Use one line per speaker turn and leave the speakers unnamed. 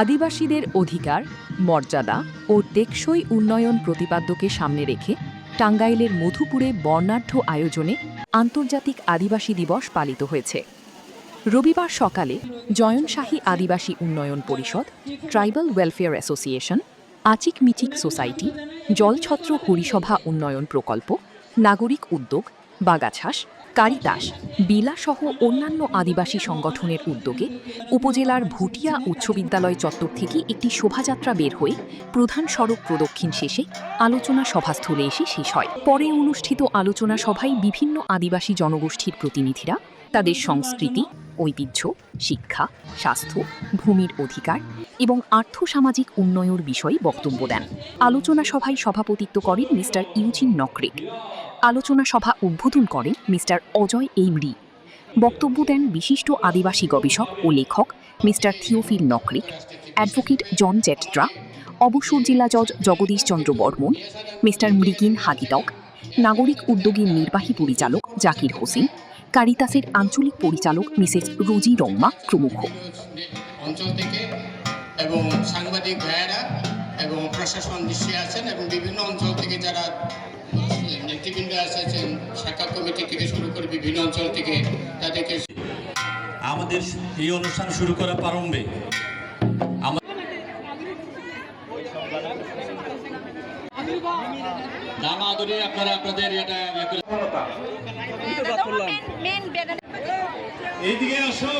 আদিবাসীদের অধিকার, মর্যাদা ও টেকসই উন্নয়ন প্রতিপাদ্যকে সামনে রেখে টাঙ্গাইলের মধুপুরে বর্ণাঢ্য আয়োজনে আন্তর্জাতিক আদিবাসী দিবস পালিত হয়েছে। রবিবার সকালে জয়নশাহী আদিবাসী উন্নয়ন পরিষদ, tribal welfare association, Achik মিচিক society, Jalchhatra Harisabha উন্নয়ন প্রকল্প, নাগরিক উদ্যোগ, বাগাছাস, কারিতাস, বিলাসহ অন্যান্য আদিবাসী সংগঠনের উদ্যোগে উপজেলার ভুটিয়া উচ্চ বিদ্যালয় চত্বর থেকে একটি শোভাযাত্রা বের হয়ে প্রধান সড়ক প্রদক্ষিণ শেষে আলোচনা সভাস্থলে এসে শেষ হয়। পরে অনুষ্ঠিত আলোচনা সভায় বিভিন্ন আদিবাসী জনগোষ্ঠীর প্রতিনিধিরা তাদের সংস্কৃতি, ঐতিহ্য, শিক্ষা, স্বাস্থ্য, ভূমির অধিকার এবং আর্থসামাজিক উন্নয়নের বিষয়ে বক্তব্য দেন। আলোচনা সভায় সভাপতিত্ব করেন মিস্টার ইউজিন নকরিক। আলোচনা সভা উদ্বোধন করেন মিস্টার অজয় এইমরি। বক্তব্য দেন বিশিষ্ট আদিবাসী গবেষক ও লেখক মিস্টার থিওফিল নকরিক, অ্যাডভোকেট জন জেট্রা, অবসর জেলা জজ জগদীশ চন্দ্র বর্মন, মিস্টার মৃগিন হাগিতক, নাগরিক উদ্যোগের নির্বাহী পরিচালক জাকির হোসেন, কারিতাসের আঞ্চলিক পরিচালক মিসেস রোজি রংমা প্রমুখ।
অঞ্চল থেকে এবং সাংবাদিক ভাইয়েরা এবং প্রশাসন দৃশ্যে আছেন এবং বিভিন্ন অঞ্চল থেকে যারা নেতৃবৃন্দ এসেছেন, শাখা কমিটি থেকে শুরু করে বিভিন্ন অঞ্চল থেকে তাদেরকে
আমাদের এই অনুষ্ঠান শুরু করা প্রারম্ভে আপনারা আপনাদের
এইদিকে আসো।